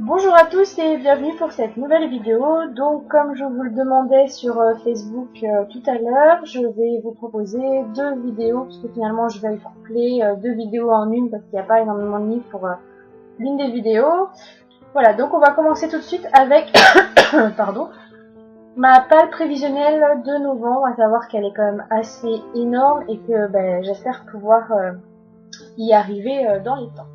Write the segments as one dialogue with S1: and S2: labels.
S1: Bonjour à tous et bienvenue pour cette nouvelle vidéo. Donc comme je vous le demandais sur Facebook tout à l'heure, je vais vous proposer deux vidéos parce que finalement je vais coupler deux vidéos en une parce qu'il n'y a pas énormément de livres pour l'une des vidéos. Voilà, donc on va commencer tout de suite avec pardon, ma palle prévisionnelle de novembre, à savoir qu'elle est quand même assez énorme et que j'espère pouvoir y arriver dans les temps.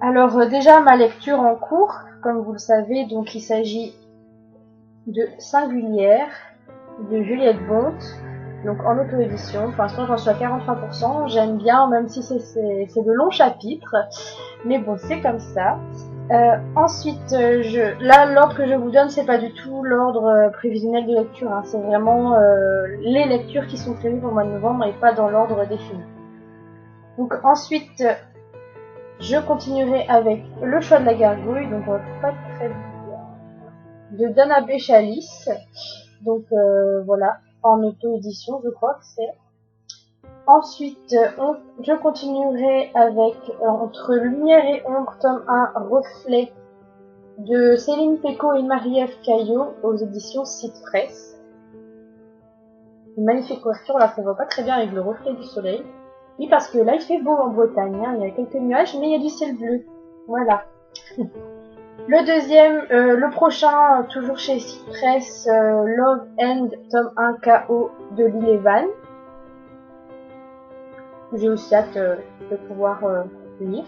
S1: Alors déjà ma lecture en cours, comme vous le savez, donc il s'agit de Singulière de Juliette Bonte, donc en auto-édition. Pour l'instant j'en suis à 43%, j'aime bien même si c'est de longs chapitres, mais bon c'est comme ça. Ensuite, là l'ordre que je vous donne c'est pas du tout l'ordre prévisionnel de lecture, hein. C'est vraiment les lectures qui sont prévues pour le mois de novembre et pas dans l'ordre défini. Donc ensuite je continuerai avec Le choix de la gargouille, donc pas très bien, de Dana Béchalis, donc voilà, en auto-édition je crois que c'est. Ensuite, je continuerai avec Entre lumière et ombre, tome 1, Reflet, de Céline Pecot et Marie-Ève Caillot, aux éditions Site Presse. Une magnifique couverture, là ça ne va pas très bien avec le reflet du soleil. Oui, parce que là il fait beau en Bretagne, hein. Il y a quelques nuages, mais il y a du ciel bleu. Voilà. Le deuxième, le prochain, toujours chez Cypress, Love End, tome 1 KO de Lil Evan. J'ai aussi hâte de pouvoir lire.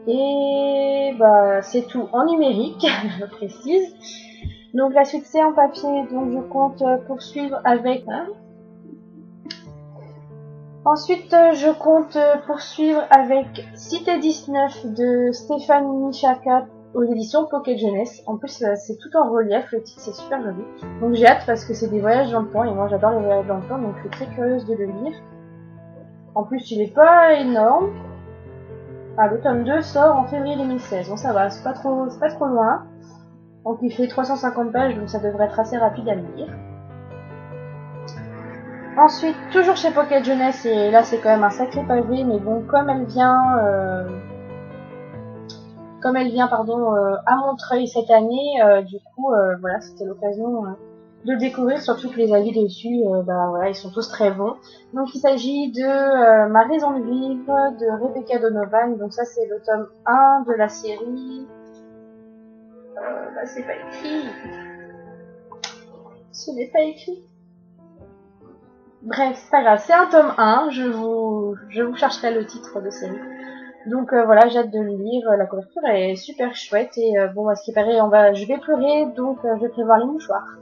S1: Et c'est tout en numérique, je précise. Donc la suite c'est en papier, donc je compte poursuivre avec... Ensuite, je compte poursuivre avec Cité 19 de Stéphanie Chacat aux éditions Pocket Jeunesse. En plus, c'est tout en relief, le titre c'est super joli. Donc j'ai hâte parce que c'est des voyages dans le temps et moi j'adore les voyages dans le temps, donc je suis très curieuse de le lire. En plus, il est pas énorme. Ah, le tome 2 sort en février 2016, donc ça va, c'est pas trop loin. Donc il fait 350 pages, donc ça devrait être assez rapide à lire. Ensuite, toujours chez Pocket Jeunesse, et là c'est quand même un sacré pavé, mais bon, comme elle vient à Montreuil cette année, du coup, voilà, c'était l'occasion de le découvrir, surtout que les avis dessus, voilà, ils sont tous très bons. Donc il s'agit de Ma raison de vivre, de Rebecca Donovan, donc ça c'est le tome 1 de la série. C'est pas écrit. Ce n'est pas écrit. Bref, c'est pas grave, c'est un tome 1, je vous chercherai le titre de série. Donc voilà, j'ai hâte de le lire, la couverture est super chouette et bon, à ce qui paraît, je vais pleurer, donc je vais prévoir les mouchoirs.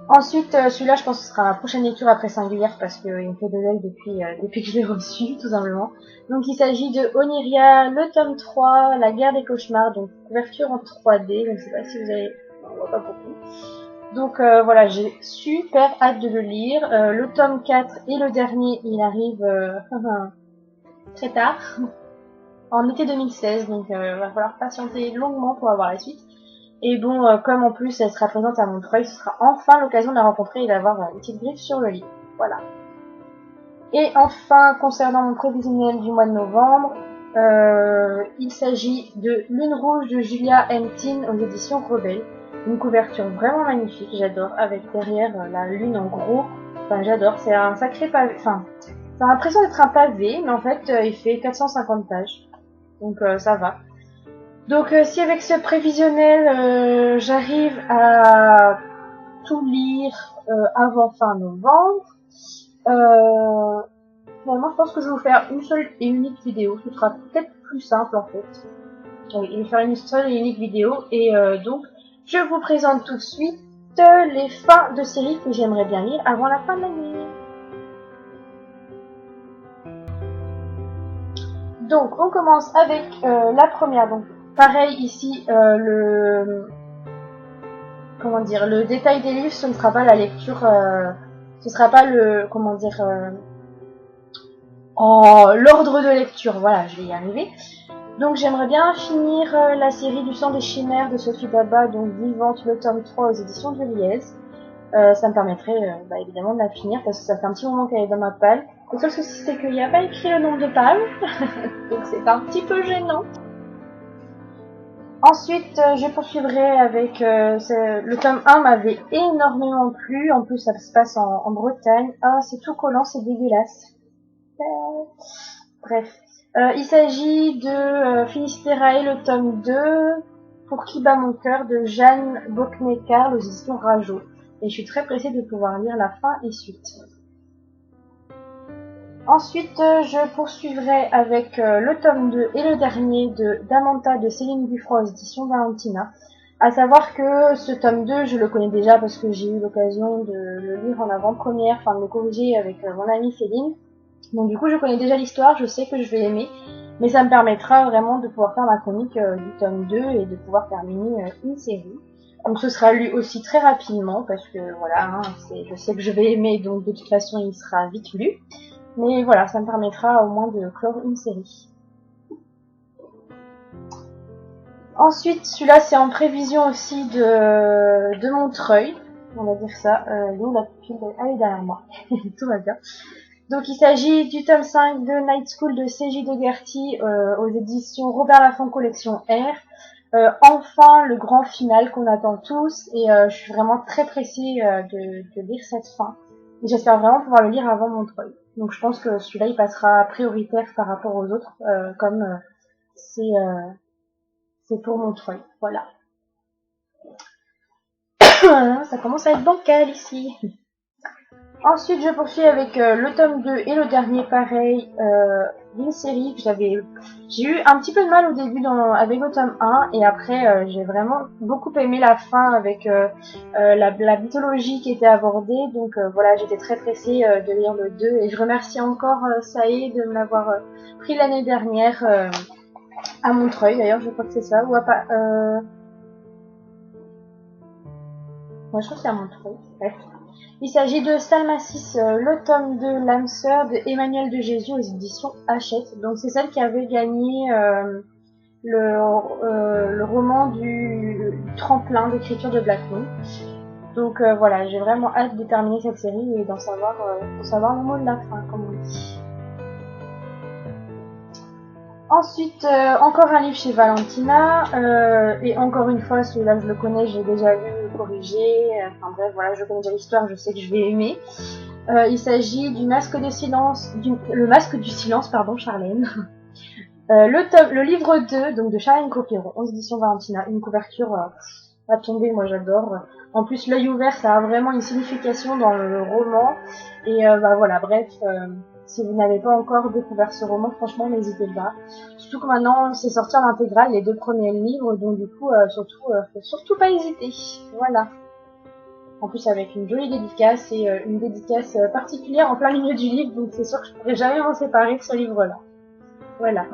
S1: Ensuite, celui-là, je pense que ce sera ma prochaine lecture après Singulière parce qu'il me fait de l'œil depuis que je l'ai reçu, tout simplement. Donc il s'agit de Oniria, le tome 3, La guerre des cauchemars, donc couverture en 3D, je ne sais pas si vous avez... On voit pas beaucoup. Donc voilà, j'ai super hâte de le lire. Le tome 4 et le dernier, il arrive très tard, en été 2016, donc va falloir patienter longuement pour avoir la suite. Et bon, comme en plus elle sera présente à Montreuil, ce sera enfin l'occasion de la rencontrer et d'avoir une petite griffe sur le lit. Voilà. Et enfin, concernant mon prévisionnel du mois de novembre, il s'agit de Lune rouge de Julia Hentin aux éditions Rebelle. Une couverture vraiment magnifique, j'adore, avec derrière la lune en gros. Enfin, j'adore, c'est un sacré pavé. Enfin, ça a l'impression d'être un pavé, mais en fait, il fait 450 pages. Donc, ça va. Donc, si avec ce prévisionnel, j'arrive à tout lire avant fin novembre, finalement, je pense que je vais vous faire une seule et unique vidéo. Ce sera peut-être plus simple, en fait. Oui, je vais faire une seule et unique vidéo, et donc... Je vous présente tout de suite les fins de série que j'aimerais bien lire avant la fin de l'année. Donc, on commence avec la première. Donc, pareil ici, le détail des livres, ce ne sera pas la lecture, ce sera pas l'ordre de lecture. Voilà, je vais y arriver. Donc j'aimerais bien finir la série du sang des chimères de Sophie Baba, donc Vivante, le tome 3 aux éditions de Liège. Ça me permettrait évidemment de la finir parce que ça fait un petit moment qu'elle est dans ma palle. Le seul souci, c'est qu'il n'y a pas écrit le nombre de pages, donc c'est un petit peu gênant. Ensuite, je poursuivrai avec le tome 1 m'avait énormément plu. En plus, ça se passe en Bretagne. Ah, c'est tout collant, c'est dégueulasse. Bref. Il s'agit de Finisterae, le tome 2, Pour qui bat mon cœur, de Jeanne Bocknecker, aux éditions Rajo. Et je suis très pressée de pouvoir lire la fin et suite. Ensuite, je poursuivrai avec le tome 2 et le dernier de Damanta de Céline Dufroy aux éditions Valentina. À savoir que ce tome 2, je le connais déjà parce que j'ai eu l'occasion de le lire en avant-première, enfin de le corriger avec mon amie Céline. Donc du coup, je connais déjà l'histoire, je sais que je vais aimer, mais ça me permettra vraiment de pouvoir faire ma chronique du tome 2 et de pouvoir terminer une série. Donc ce sera lu aussi très rapidement parce que voilà, hein, je sais que je vais aimer, donc de toute façon il sera vite lu. Mais voilà, ça me permettra au moins de clore une série. Ensuite, celui-là c'est en prévision aussi de Montreuil, on va dire ça. La pupille, elle est derrière moi, tout va bien. Donc il s'agit du tome 5 de Night School de C.J. Dougherty aux éditions Robert Laffont Collection R. Enfin le grand final qu'on attend tous et je suis vraiment très pressée de lire cette fin. Et j'espère vraiment pouvoir le lire avant Montreuil. Donc je pense que celui-là il passera prioritaire par rapport aux autres comme c'est pour Montreuil. Voilà. Ça commence à être bancal ici. Ensuite, je poursuis avec le tome 2 et le dernier pareil d'une série que j'ai eu un petit peu de mal au début avec le tome 1 et après j'ai vraiment beaucoup aimé la fin avec la mythologie qui était abordée. Donc voilà, j'étais très pressée de lire le 2 et je remercie encore Sae de me l'avoir pris l'année dernière à Montreuil. D'ailleurs, je crois que c'est ça ou à pas. Moi, je crois que c'est à Montreuil. Bref. Il s'agit de Salmacis, le tome 2, l'âme sœur de Emmanuel de Jésus aux éditions Hachette. Donc c'est celle qui avait gagné le roman du tremplin d'écriture de Black Moon. Donc voilà, j'ai vraiment hâte de terminer cette série et d'en savoir, le mot de la fin, comme on dit. Ensuite, encore un livre chez Valentina, et encore une fois, celui-là je le connais, j'ai déjà lu, corrigé, enfin bref, voilà, je connais déjà l'histoire, je sais que je vais aimer. Il s'agit du masque de silence, le masque du silence, pardon, Charlène. Le livre 2, donc de Charlène Copiron, aux éditions Valentina, une couverture à tomber, moi j'adore. En plus, l'œil ouvert, ça a vraiment une signification dans le roman, et bah voilà, bref... Si vous n'avez pas encore découvert ce roman, franchement, n'hésitez pas. Surtout que maintenant, c'est sorti en intégrale les 2 premiers livres, donc du coup, faut surtout pas hésiter. Voilà. En plus, avec une jolie dédicace et une dédicace particulière en plein milieu du livre, donc c'est sûr que je pourrais jamais m'en séparer de ce livre-là. Voilà.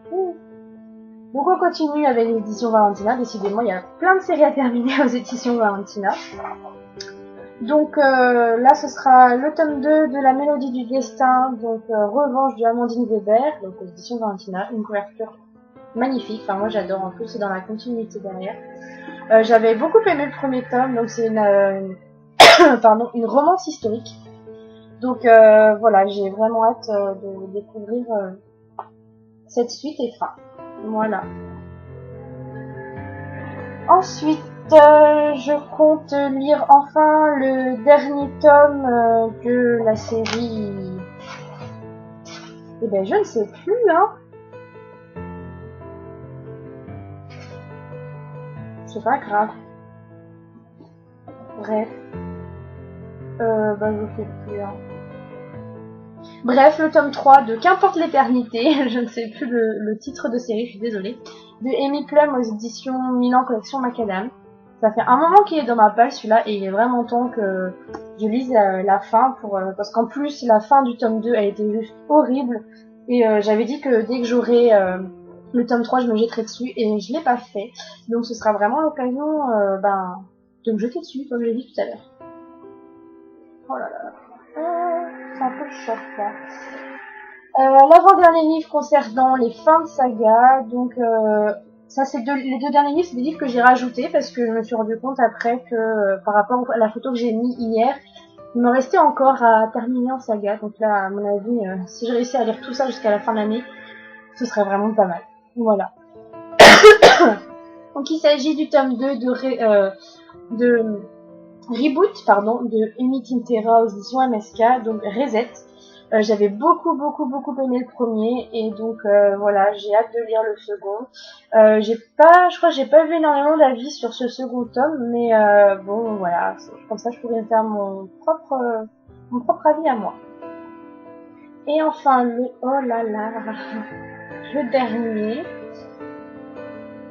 S1: Donc on continue avec les éditions Valentina. Décidément, il y a plein de séries à terminer aux éditions Valentina. Donc là ce sera le tome 2 de La Mélodie du Destin, donc Revanche de Amandine Weber, donc aux éditions Valentina, une couverture magnifique, enfin moi j'adore, en plus c'est dans la continuité derrière. J'avais beaucoup aimé le premier tome, donc c'est une romance historique. Donc voilà, j'ai vraiment hâte de découvrir cette suite et fin. Voilà. Ensuite, je compte lire enfin le dernier tome de la série. Eh ben, je ne sais plus, hein. C'est pas grave. Bref. Je sais plus, hein. Bref, le tome 3 de Qu'importe l'éternité, je ne sais plus le titre de série, je suis désolée, de Amy Plum aux éditions Milan Collection Macadam. Ça fait un moment qu'il est dans ma palle celui-là et il est vraiment temps que je lise la fin parce qu'en plus la fin du tome 2 elle était juste horrible et j'avais dit que dès que j'aurai le tome 3 je me jetterai dessus et je l'ai pas fait. Donc ce sera vraiment l'occasion de me jeter dessus comme je l'ai dit tout à l'heure. Oh là là. C'est un peu le choc là. L'avant-dernier livre concernant les fins de saga, donc ça c'est les 2 derniers livres, c'est des livres que j'ai rajoutés parce que je me suis rendu compte après que par rapport à la photo que j'ai mis hier, Il me restait encore à terminer en saga, donc là, à mon avis, si je réussis à lire tout ça jusqu'à la fin de l'année, ce serait vraiment pas mal. Voilà. Donc il s'agit du tome 2 de Reboot, pardon, de Emi Tintera aux éditions MSK, donc Reset. J'avais beaucoup aimé le premier et donc voilà, j'ai hâte de lire le second. Je crois que j'ai pas vu énormément d'avis sur ce second tome, mais bon voilà, comme ça je pourrais faire mon propre avis à moi. Et enfin oh là là, le dernier.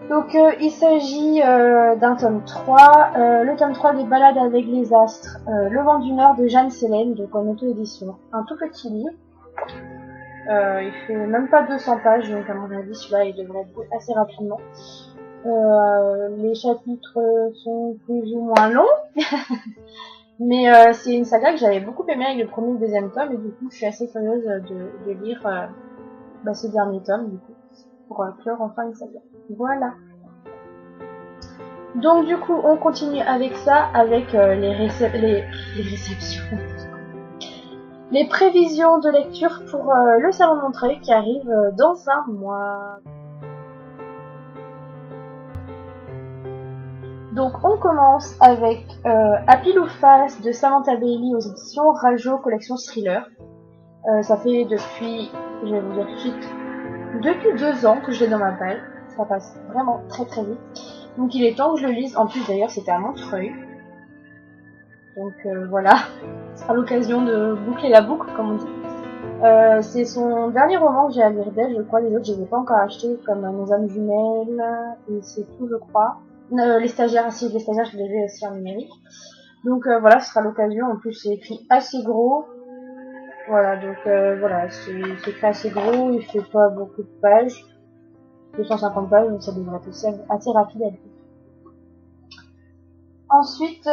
S1: Donc il s'agit d'un tome 3, le tome 3 des Balades avec les astres, Le vent du Nord de Jeanne Selene, donc en auto-édition. Un tout petit livre, il fait même pas 200 pages, donc à mon avis celui-là il devrait être assez rapidement. Les chapitres sont plus ou moins longs, mais c'est une saga que j'avais beaucoup aimé avec le premier et le deuxième tome, et du coup je suis assez curieuse de lire ce dernier tome, du coup, pour clore enfin une saga. Voilà. Donc du coup, on continue avec ça, avec les réceptions. Les prévisions de lecture pour le Salon de Montreuil qui arrive dans un mois. Donc on commence avec À pile ou face de Samantha Bailey aux éditions Rajo Collection Thriller. Ça fait depuis, je vais vous dire tout de suite, depuis 2 ans que je l'ai dans ma palle. Ça passe vraiment très vite. Donc il est temps que je le lise. En plus d'ailleurs c'était à Montreuil. Donc voilà, ce sera l'occasion de boucler la boucle comme on dit. C'est son dernier roman que j'ai à lire d'elle, je crois. Les autres je les ai pas encore achetés, comme Nos âmes jumelles, et c'est tout je crois. Les stagiaires, si les stagiaires je les ai aussi en numérique. Donc voilà, ce sera l'occasion. En plus c'est écrit assez gros. Voilà, donc voilà, c'est écrit assez gros, il fait pas beaucoup de pages. 250 pages, donc ça devrait être aussi assez rapide à lire. Ensuite,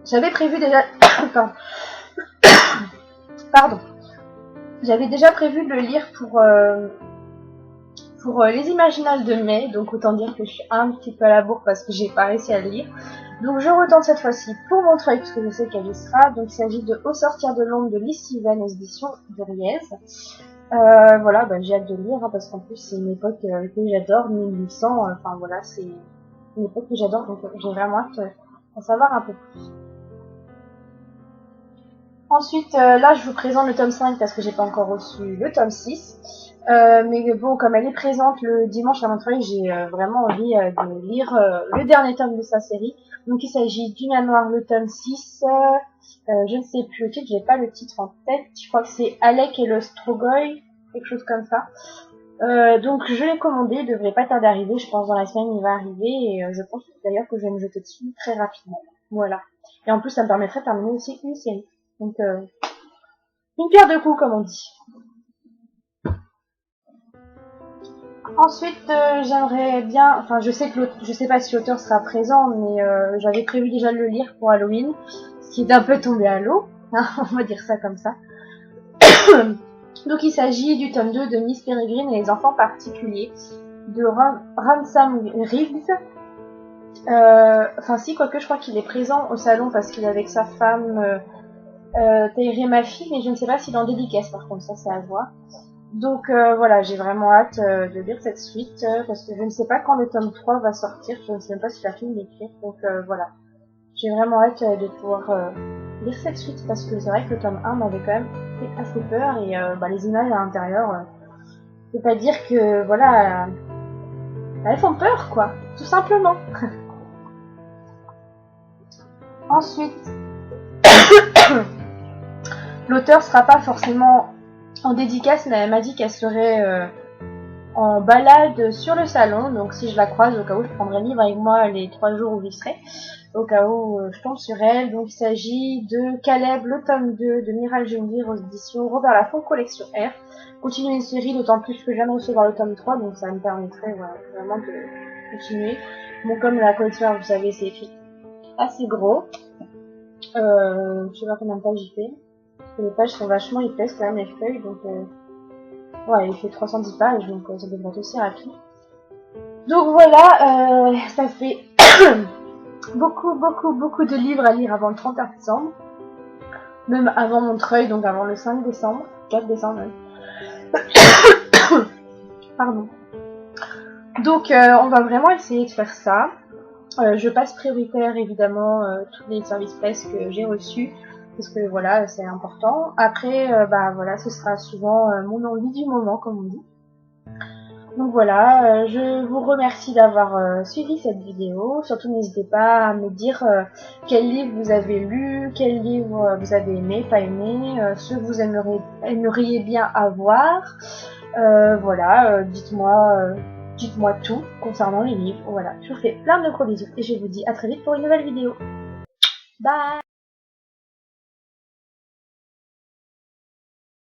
S1: j'avais prévu déjà, pardon, j'avais déjà prévu de le lire pour les Imaginales de mai, donc autant dire que je suis un petit peu à la bourre parce que j'ai pas réussi à le lire. Donc je retente cette fois-ci pour Montreuil parce que je sais qu'elle y sera. Donc il s'agit de Au sortir de l'ombre de Lise Sylvain aux éditions de Riez. Voilà, j'ai hâte de lire parce qu'en plus c'est une époque que j'adore, 1800. Enfin voilà, c'est une époque que j'adore, donc j'ai vraiment hâte d'en savoir un peu plus. Ensuite, là je vous présente le tome 5 parce que j'ai pas encore reçu le tome 6. Mais bon, comme elle est présente le dimanche à Montreuil, j'ai vraiment envie de lire le dernier tome de sa série. Donc il s'agit du Manoir, le tome 6. Je ne sais plus le titre, j'ai pas le titre en tête. Je crois que c'est Alec et le Strogoi, quelque chose comme ça. Donc je l'ai commandé, il devrait pas tarder à arriver. Je pense dans la semaine il va arriver et je pense d'ailleurs que je vais me jeter dessus très rapidement. Voilà. Et en plus ça me permettrait de terminer aussi une série. Donc une pierre deux coups comme on dit. Ensuite, j'aimerais bien, enfin je sais pas si l'auteur sera présent, mais j'avais prévu déjà de le lire pour Halloween, ce qui est un peu tombé à l'eau, hein, on va dire ça comme ça. Donc il s'agit du tome 2 de Miss Peregrine et les enfants particuliers de Ransom Riggs. Enfin si, quoique je crois qu'il est présent au salon parce qu'il est avec sa femme Taïré ma fille, mais je ne sais pas s'il est en dédicace par contre, ça c'est à voir. Donc voilà, j'ai vraiment hâte de lire cette suite parce que je ne sais pas quand le tome 3 va sortir, je ne sais même pas si la fini d'écrire, donc voilà. J'ai vraiment hâte de pouvoir lire cette suite parce que c'est vrai que le tome 1 m'avait quand même fait assez peur et les images à l'intérieur, je peux pas dire que voilà, elles font peur quoi, tout simplement. Ensuite, l'auteur sera pas forcément en dédicace, mais elle m'a dit qu'elle serait en balade sur le salon, donc si je la croise, au cas où je prendrai le livre avec moi les 3 jours où j'y serai, au cas où je tombe sur elle. Donc il s'agit de Caleb, le tome 2 de Miral Jundir aux éditions Robert Laffont Collection R. Continuer une série, d'autant plus que je viens de recevoir le tome 3, donc ça me permettrait vraiment de continuer. Bon, comme la collection R, vous savez, c'est écrit assez gros. Je sais pas combien de pages j'y fais. Les pages sont vachement épaisses quand même, les feuilles, donc ouais, il fait 310 pages, donc ça devrait être aussi rapide. Donc voilà, ça fait beaucoup de livres à lire avant le 31 décembre. Même avant Montreuil, donc avant le 5 décembre, 4 décembre même. Pardon. Donc on va vraiment essayer de faire ça. Je passe prioritaire évidemment tous les services presse que j'ai reçus parce que voilà c'est important. Après bah voilà ce sera souvent mon envie du moment comme on dit. Donc voilà, je vous remercie d'avoir suivi cette vidéo. Surtout n'hésitez pas à me dire quel livre vous avez lu, quel livre vous avez aimé, pas aimé, ceux que vous aimeriez bien avoir. Voilà, dites-moi tout concernant les livres. Voilà, je vous fais plein de gros bisous et je vous dis à très vite pour une nouvelle vidéo. Bye!